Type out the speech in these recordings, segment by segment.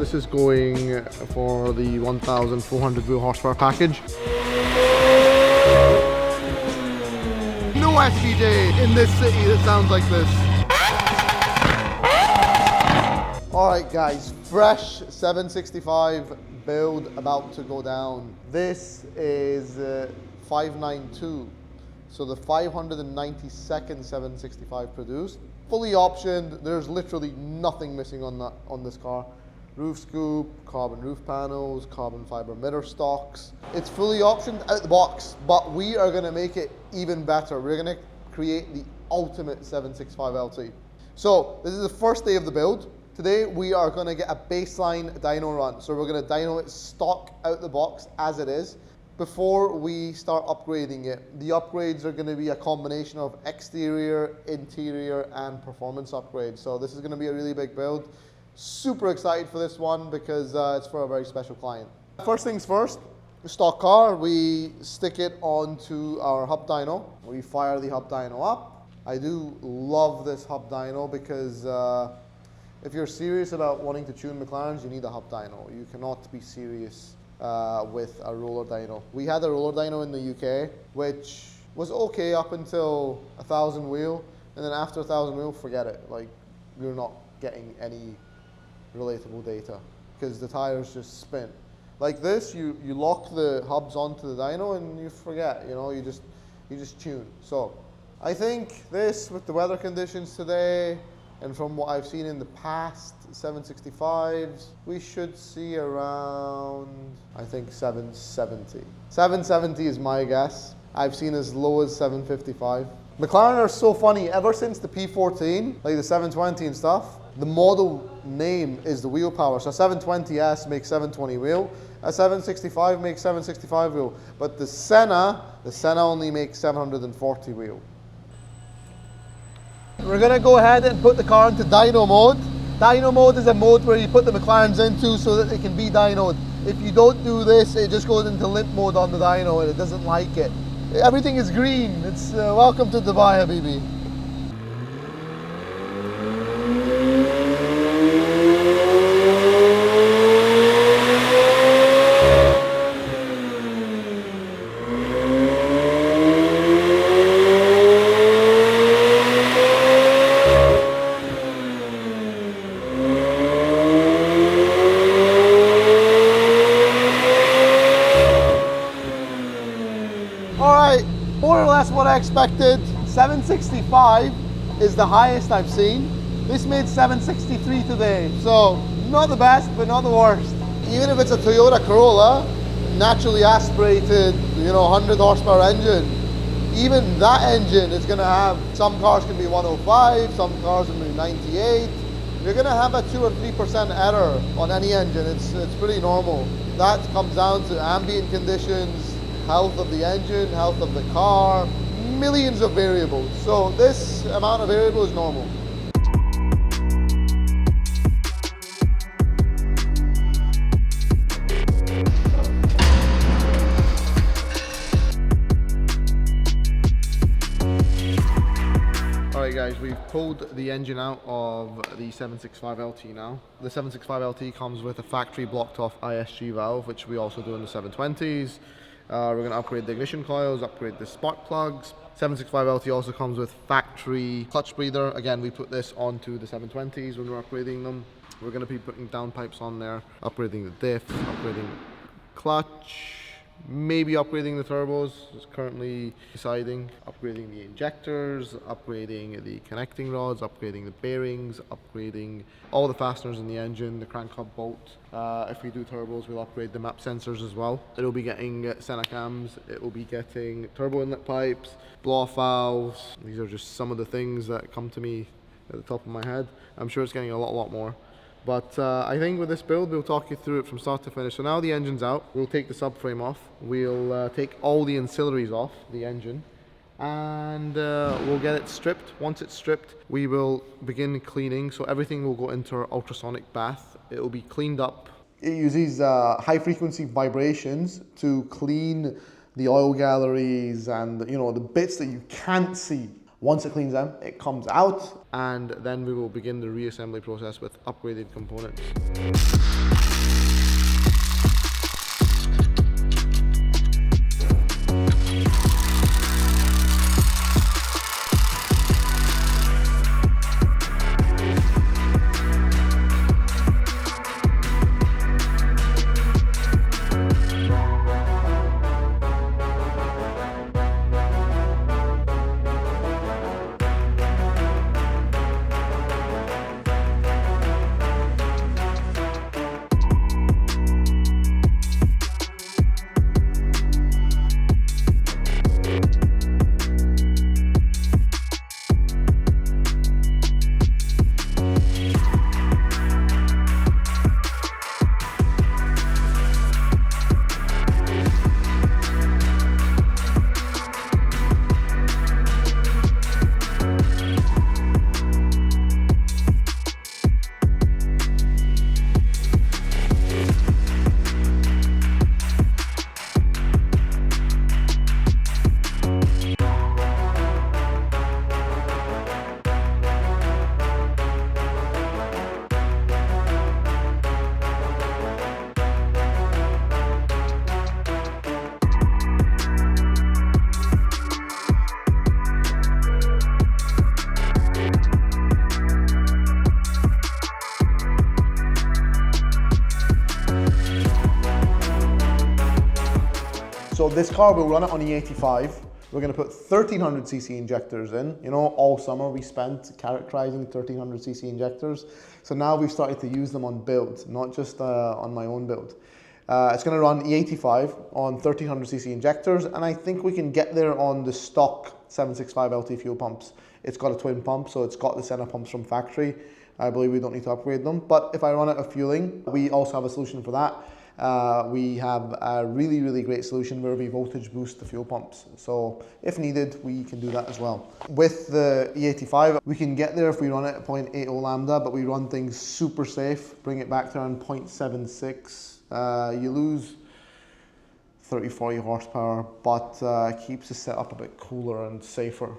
This is going for the 1,400 wheel horsepower package. No SVJ in this city that sounds like this. Alright guys, fresh 765 build about to go down. This is 592. So the 592nd 765 produced. Fully optioned, there's literally nothing missing on this car. Roof scoop, carbon roof panels, carbon fiber mirror stocks. It's fully optioned out the box, but we are gonna make it even better. We're gonna create the ultimate 765 LT. So this is the first day of the build. Today we are gonna get a baseline dyno run. So we're gonna dyno it stock out the box as it is before we start upgrading it. The upgrades are gonna be a combination of exterior, interior, and performance upgrades. So this is gonna be a really big build. Super excited for this one because it's for a very special client. First things first, the stock car, we stick it onto our hub dyno. We fire the hub dyno up. I do love this hub dyno because if you're serious about wanting to tune McLarens, you need a hub dyno. You cannot be serious with a roller dyno. We had a roller dyno in the UK, which was okay up until 1,000 wheel, and then after 1,000 wheel, forget it. Like, you're not getting any relatable data because the tires just spin. Like this, you lock the hubs onto the dyno and you forget, you know, you just tune. So I think this, with the weather conditions today, and from what I've seen in the past 765s, we should see around, I think 770. 770 is my guess. I've seen as low as 755. McLaren are so funny. Ever since the P14, like the 720 and stuff, the model name is the wheel power. So 720S makes 720 wheel. A 765 makes 765 wheel. But the Senna only makes 740 wheel. We're gonna go ahead and put the car into dyno mode. Dyno mode is a mode where you put the McLarens into so that they can be dynoed. If you don't do this, it just goes into limp mode on the dyno and it doesn't like it. Everything is green. It's welcome to Dubai, Habibi. More or less what I expected. 765 is the highest I've seen. This made 763 today, so not the best, but not the worst. Even if it's a Toyota Corolla, naturally aspirated, 100 horsepower engine, even that engine is gonna have, some cars can be 105, some cars can be 98. You're gonna have a 2 or 3% error on any engine. It's pretty normal. That comes down to ambient conditions, health of the engine, health of the car, millions of variables. So this amount of variable is normal. Alright guys, we've pulled the engine out of the 765 LT now. The 765 LT comes with a factory blocked off ISG valve, which we also do in the 720s. We're going to upgrade the ignition coils, upgrade the spark plugs. 765 LT also comes with factory clutch breather. Again, we put this onto the 720s when we're upgrading them. We're going to be putting downpipes on there, upgrading the diff, upgrading clutch, maybe upgrading the turbos. Just currently deciding. Upgrading the injectors, upgrading the connecting rods, upgrading the bearings, upgrading all the fasteners in the engine, the crank hub bolt. If we do turbos, we'll upgrade the map sensors as well. It'll be getting Senna cams, it will be getting turbo inlet pipes, blow-off valves. These are just some of the things that come to me at the top of my head. I'm sure it's getting a lot more. But I think with this build, we'll talk you through it from start to finish. So now the engine's out, we'll take the subframe off. We'll take all the ancillaries off the engine and we'll get it stripped. Once it's stripped, we will begin cleaning. So everything will go into our ultrasonic bath. It will be cleaned up. It uses high frequency vibrations to clean the oil galleries and the bits that you can't see Once it cleans them, it comes out, and then we will begin the reassembly process with upgraded components. So this car, we'll run it on E85. We're going to put 1300cc injectors in. You know, all summer we spent characterizing 1300cc injectors. So now we've started to use them on builds, not just on my own build. It's going to run E85 on 1300cc injectors, and I think we can get there on the stock 765 LT fuel pumps. It's got a twin pump, so it's got the center pumps from factory. I believe we don't need to upgrade them. But if I run out of fueling, we also have a solution for that. We have a really, really great solution where we voltage boost the fuel pumps. So if needed, we can do that as well. With the E85, we can get there if we run it at 0.80 lambda, but we run things super safe, bring it back to around 0.76. You lose 30-40 horsepower, but keeps the setup a bit cooler and safer.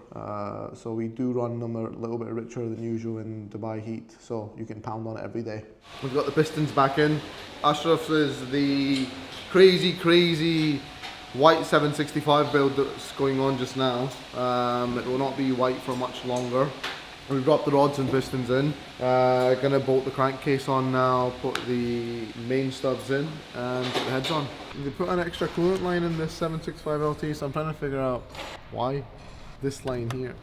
So we do run them a little bit richer than usual in Dubai heat, so you can pound on it every day. We've got the pistons back in. Ashraf's is the crazy white 765 build that's going on just now. It will not be white for much longer. We've dropped the rods and pistons in. Gonna bolt the crankcase on now, put the main studs in, and put the heads on. They put an extra coolant line in this 765 LT, so I'm trying to figure out why this line here.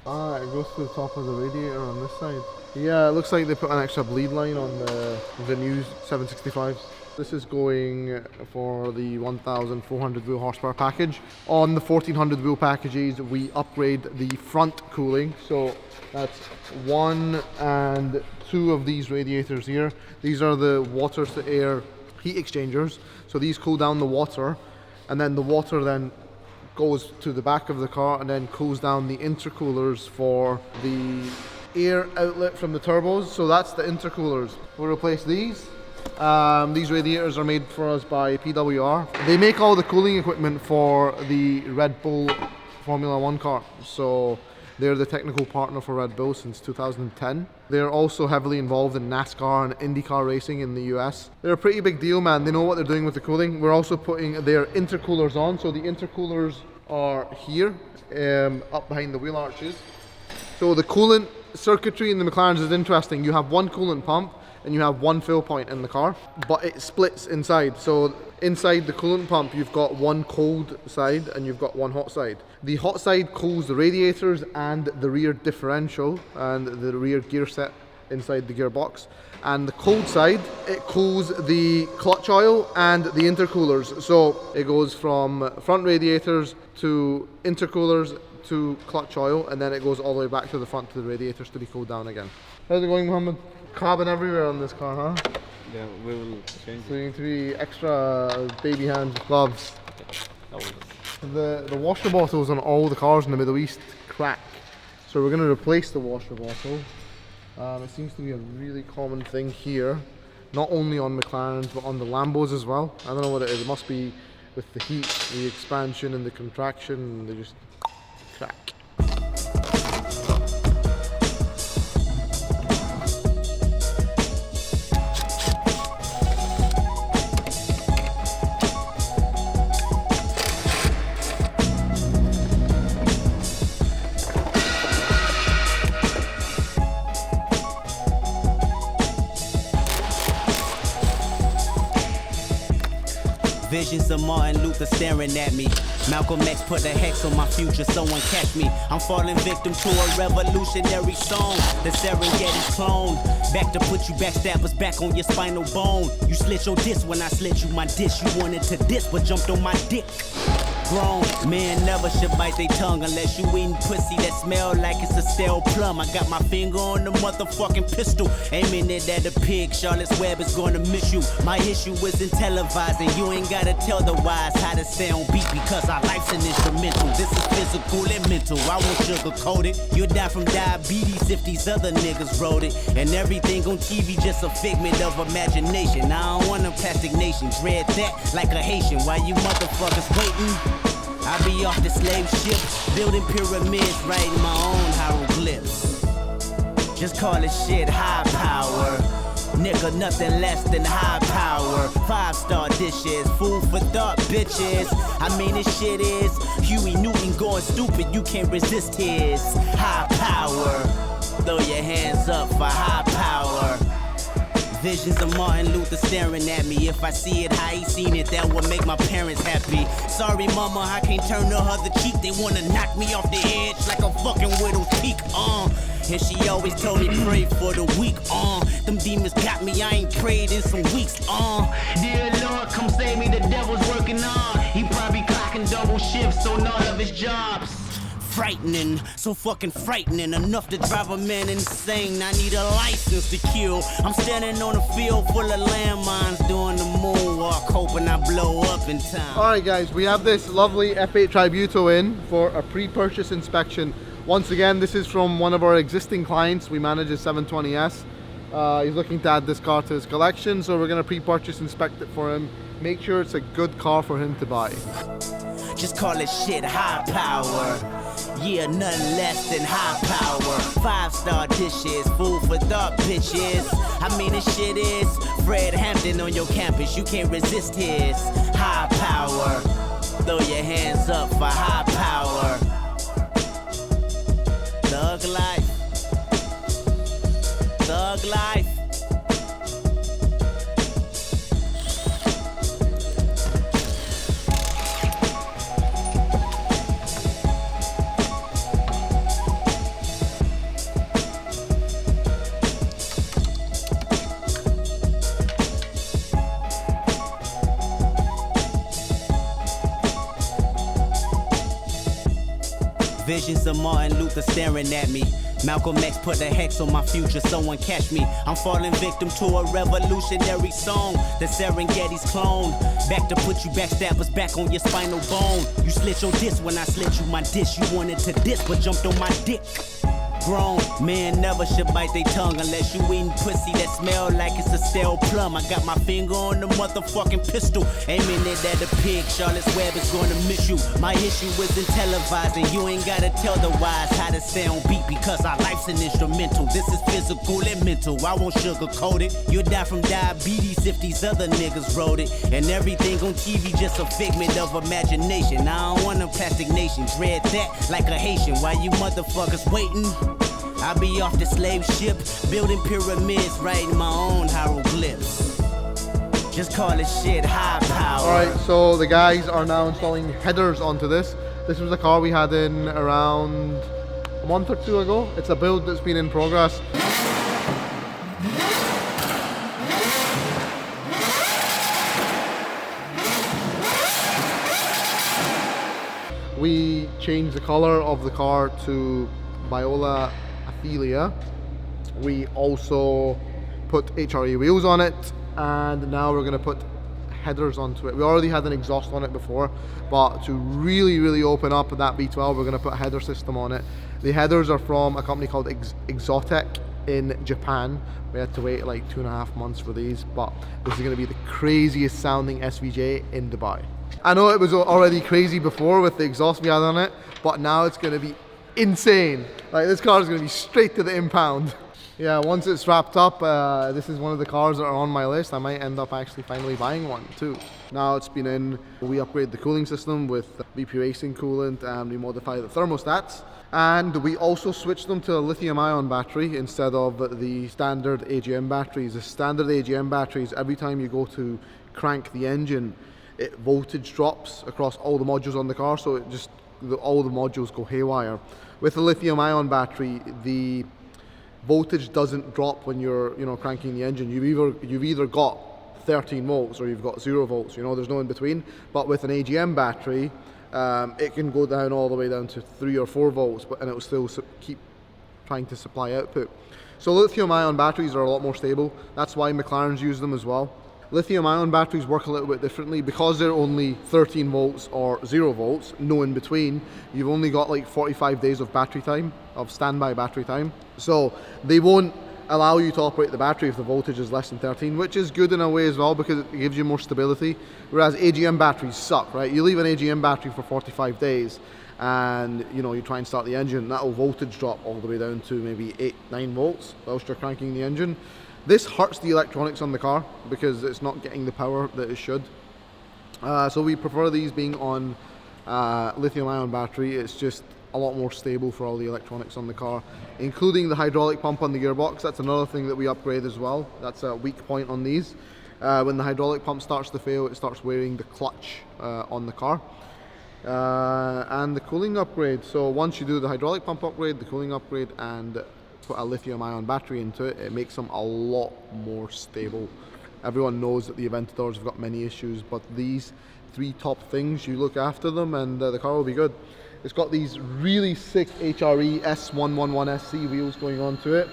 Ah, it goes to the top of the radiator on this side. Yeah, it looks like they put an extra bleed line on the new 765s. This is going for the 1,400 wheel horsepower package. On the 1,400 wheel packages, we upgrade the front cooling. So that's 1 and 2 of these radiators here. These are the water to air heat exchangers. So these cool down the water, and then the water then goes to the back of the car and then cools down the intercoolers for the air outlet from the turbos. So that's the intercoolers. We'll replace these. These radiators are made for us by PWR. They make all the cooling equipment for the Red Bull Formula 1 car. So they're the technical partner for Red Bull since 2010. They're also heavily involved in NASCAR and IndyCar racing in the US. They're a pretty big deal, man. They know what they're doing with the cooling. We're also putting their intercoolers on. So the intercoolers are here, up behind the wheel arches. So the coolant circuitry in the McLarens is interesting. You have one coolant pump and you have one fill point in the car, but it splits inside. So inside the coolant pump, you've got one cold side and you've got one hot side. The hot side cools the radiators and the rear differential and the rear gear set inside the gearbox. And the cold side, it cools the clutch oil and the intercoolers. So it goes from front radiators to intercoolers to clutch oil, and then it goes all the way back to the front to the radiators to be cooled down again. How's it going, Mohammed? Carbon everywhere on this car, huh? Yeah, we will change it. So you need to be extra baby hands, gloves. The washer bottles on all the cars in the Middle East crack. So we're going to replace the washer bottle. It seems to be a really common thing here, not only on McLarens but on the Lambos as well. I don't know what it is. It must be with the heat, the expansion and the contraction. They just track. Visions of Martin Luther staring at me. Malcolm X put a hex on my future, someone catch me. I'm falling victim to a revolutionary song. The Serengeti's clone. Back to put you backstabbers back on your spinal bone. You slit your disc when I slit you my dish. You wanted to diss but jumped on my dick. Grown men never should bite their tongue unless you eating pussy that smell like it's a stale plum. I got my finger on the motherfucking pistol, aiming it at a pig. Charlotte's Web is gonna miss you. My issue isn't televising. You ain't gotta tell the wise how to stay on beat because our life's an instrumental. This is physical and mental. I won't sugarcoat it. You'll die from diabetes if these other niggas wrote it. And everything on TV just a figment of imagination. I don't want a plastic nation. Dread that like a Haitian. While you motherfuckers waiting, I be off the slave ship, building pyramids, writing my own hieroglyphs. Just call it shit high power. Nigga, nothing less than high power. 5-star dishes, food for thought, bitches. I mean, this shit is Huey Newton going stupid. You can't resist his high power. Throw your hands up for high power. Visions of Martin Luther staring at me. If I see it how he seen it, that would make my parents happy. Sorry mama, I can't turn the other cheek. They wanna knock me off the edge like a fucking widow's peak. And she always told me pray for the weak. Them demons got me, I ain't prayed in some weeks. Dear Lord, come save me, the devil's working on. He probably clocking double shifts, so none of his jobs. Frightening, so fucking frightening, enough to drive a man insane. I need a license to kill. I'm standing on a field full of landmines doing the moonwalk, hoping I blow up in time. Alright guys, we have this lovely F8 Tributo in for a pre-purchase inspection. Once again, this is from one of our existing clients. We manage a 720S. He's looking to add this car to his collection, so we're going to pre-purchase inspect it for him. Make sure it's a good car for him to buy. Just call it shit high power. Yeah, nothing less than high power. 5-star dishes, food for thought, bitches. I mean, this shit is Fred Hampton on your campus. You can't resist his high power. Throw your hands up for high power. Thug life. Thug life. Visions of Martin Luther staring at me. Malcolm X put a hex on my future, someone catch me. I'm falling victim to a revolutionary song. The Serengeti's clone. Back to put you backstabbers back on your spinal bone. You slit your disc when I slit you my dish. You wanted to diss but jumped on my dick. Grown men never should bite their tongue unless you eating pussy that smell like it's a stale plum. I got my finger on the motherfucking pistol, aiming it at a pig. Charlotte's Web is gonna miss you. My issue isn't televising. You ain't gotta tell the wise how to stay on beat because our life's an instrumental. This is physical and mental. I won't sugarcoat it. You'll die from diabetes if these other niggas wrote it. And everything on TV just a figment of imagination. I don't want a plastic nation. Dread that like a Haitian. While you motherfuckers waiting, I be off the slave ship, building pyramids, writing my own hieroglyphs. Just call it shit high power. Alright, so the guys are now installing headers onto this. This was a car we had in around a month or two ago. It's a build that's been in progress. We changed the color of the car to Viola Athelia. We also put HRE wheels on it, and now we're going to put headers onto it. We already had an exhaust on it before, but to really open up that V12, we're going to put a header system on it. The headers are from a company called Exotec in Japan. We had to wait like 2.5 months for these, but this is going to be the craziest sounding SVJ in Dubai. I know it was already crazy before with the exhaust we had on it, but now it's going to be insane. Like, this car is going to be straight to the impound. Yeah, once it's wrapped up, this is one of the cars that are on my list. I might end up actually finally buying one too. Now it's been in, we upgrade the cooling system with BP Racing coolant, and we modify the thermostats. And we also switched them to a lithium-ion battery instead of the standard AGM batteries. The standard AGM batteries, every time you go to crank the engine, voltage drops across all the modules on the car, so it just all the modules go haywire. With the lithium-ion battery, the voltage doesn't drop when you're cranking the engine. You've either got 13 volts or you've got 0 volts. There's no in between. But with an AGM battery, it can go down all the way down to 3 or 4 volts, and it will still keep trying to supply output. So lithium-ion batteries are a lot more stable. That's why McLarens use them as well. Lithium-ion batteries work a little bit differently because they're only 13 volts or 0 volts, no in between. You've only got like 45 days of battery time, of standby battery time. So they won't allow you to operate the battery if the voltage is less than 13, which is good in a way as well because it gives you more stability. Whereas AGM batteries suck, right? You leave an AGM battery for 45 days and you try and start the engine, that'll voltage drop all the way down to maybe 8-9 volts whilst you're cranking the engine. This hurts the electronics on the car because it's not getting the power that it should. So we prefer these being on lithium-ion battery. It's just a lot more stable for all the electronics on the car, including the hydraulic pump on the gearbox. That's another thing that we upgrade as well. That's a weak point on these. When the hydraulic pump starts to fail, it starts wearing the clutch on the car. And the cooling upgrade. So once you do the hydraulic pump upgrade, the cooling upgrade, and put a lithium-ion battery into it, it makes them a lot more stable. Everyone knows that the Aventadors have got many issues, but these 3 top things, you look after them and the car will be good. It's got these really sick HRE S111SC wheels going onto it.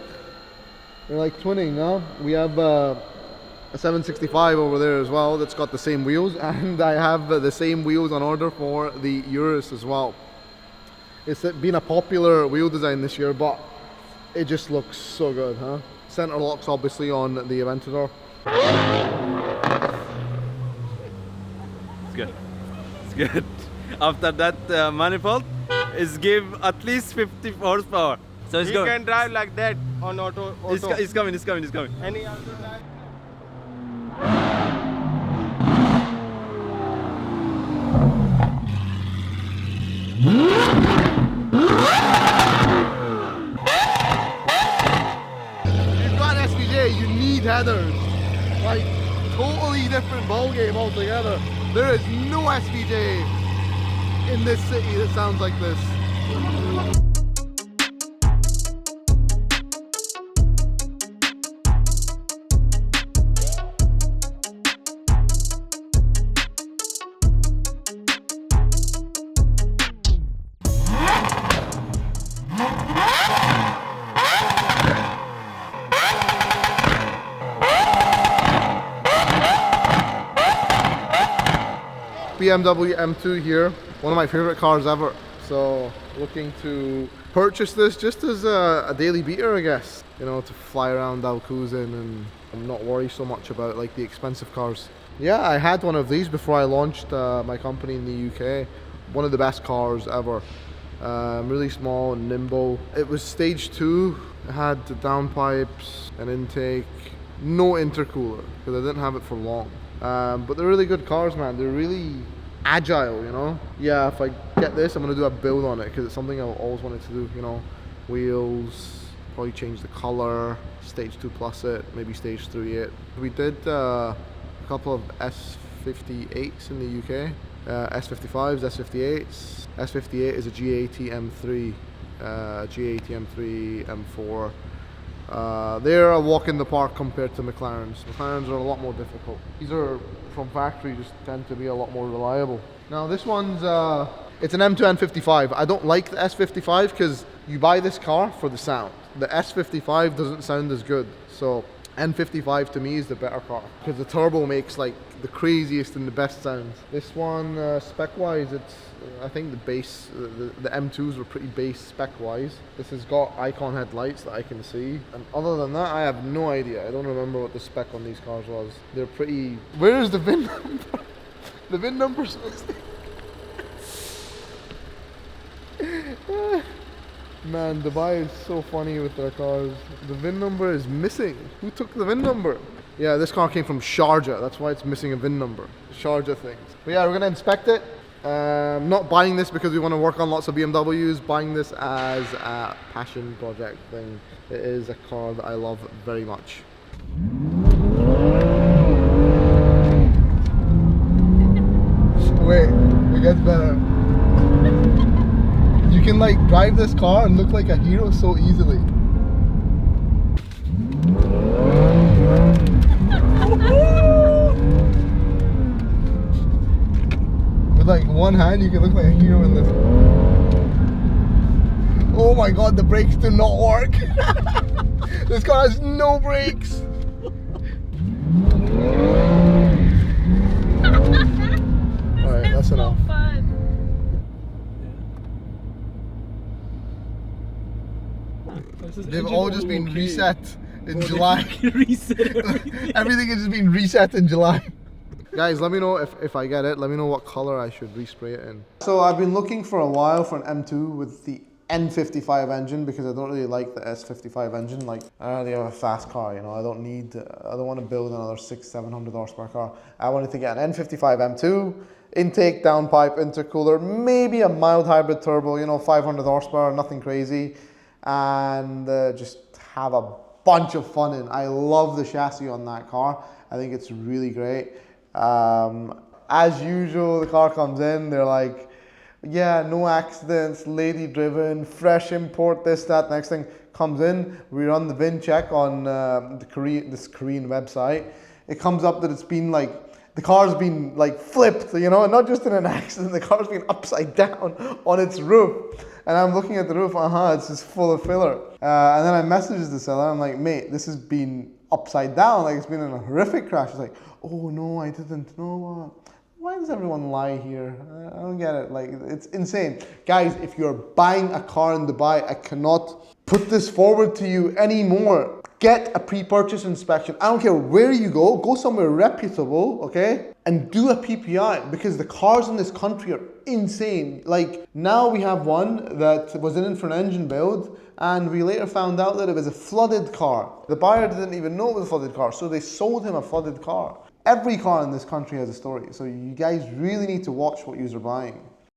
They're like twinning now. We have a 765 over there as well that's got the same wheels, and I have the same wheels on order for the Urus as well. It's been a popular wheel design this year, but it just looks so good, huh? Center locks obviously on the Aventador. It's good. It's good. After that manifold, it's give at least 50 horsepower. So it's You going. can drive like that on auto. It's coming. Any other drive? You've got SVJ, you need headers. Like, totally different ballgame altogether. There is no SVJ in this city that sounds like this. BMW M2 here, one of my favorite cars ever. So looking to purchase this just as a daily beater, I guess. To fly around Alcuzin and not worry so much about like the expensive cars. Yeah, I had one of these before I launched my company in the UK. One of the best cars ever. Really small and nimble. It was stage 2. It had the downpipes, an intake, no intercooler because I didn't have it for long. But they're really good cars, man. They're really agile, Yeah, if I get this, I'm gonna do a build on it because it's something I've always wanted to do, Wheels, probably change the color, stage 2 plus it, maybe stage 3 it. We did a couple of S58s in the UK, S55s, S58s. S58 is a G80 M3, G80 M3, M4. They're a walk in the park compared to McLarens. McLarens are a lot more difficult. These are from factory, just tend to be a lot more reliable. Now this one's, it's an M2 N55. I don't like the S55 because you buy this car for the sound. The S55 doesn't sound as good. So N55 to me is the better car because the turbo makes like the craziest and the best sounds. This one, spec-wise, it's I think the base, the M2s were pretty base spec-wise. This has got icon headlights that I can see, and other than that, I have no idea. I don't remember what the spec on these cars was. They're pretty. Where is the VIN number? The VIN number's missing. Man, Dubai is so funny with their cars. The VIN number is missing. Who took the VIN number? Yeah, this car came from Sharjah. That's why it's missing a VIN number. Sharjah things. But yeah, we're gonna inspect it. Not buying this because we want to work on lots of BMWs. Buying this as a passion project thing. It is a car that I love very much. Wait, it gets better. You can like drive this car and look like a hero so easily. With like one hand you can look like a hero in this. Oh my god, the brakes do not work. This car has no brakes. Alright, that's enough. They've all just been reset in July. Everything has just been reset in July. Guys, let me know if I get it. Let me know what color I should respray it in. So I've been looking for a while for an M2 with the N55 engine because I don't really like the S55 engine. Like, I already have a fast car, you know. I don't want to build another 600-700 horsepower car. I wanted to get an N55 M2, intake, downpipe, intercooler, maybe a mild hybrid turbo, you know, 500 horsepower, nothing crazy, and just have a bunch of fun in. I love the chassis on that car. I think it's really great. As usual, the car comes in, they're like, yeah, no accidents, lady driven, fresh import, this, that. Next thing comes in, we run the VIN check on this Korean website. It comes up that it's been like, the car's been like flipped, you know, not just in an accident, the car's been upside down on its roof. And I'm looking at the roof, it's just full of filler. And then I messaged the seller, I'm like, mate, this has been upside down, like it's been in a horrific crash. He's like, oh no, I didn't know. Why does everyone lie here? I don't get it. Like, it's insane. Guys, if you're buying a car in Dubai, I cannot put this forward to you anymore. Get a pre-purchase inspection. I don't care where you go somewhere reputable, okay? And do a PPI because the cars in this country are insane. Like, now we have one that was an Infinit engine build and we later found out that it was a flooded car. The buyer didn't even know it was a flooded car, so they sold him a flooded car. Every car in this country has a story, so you guys really need to watch what you're buying.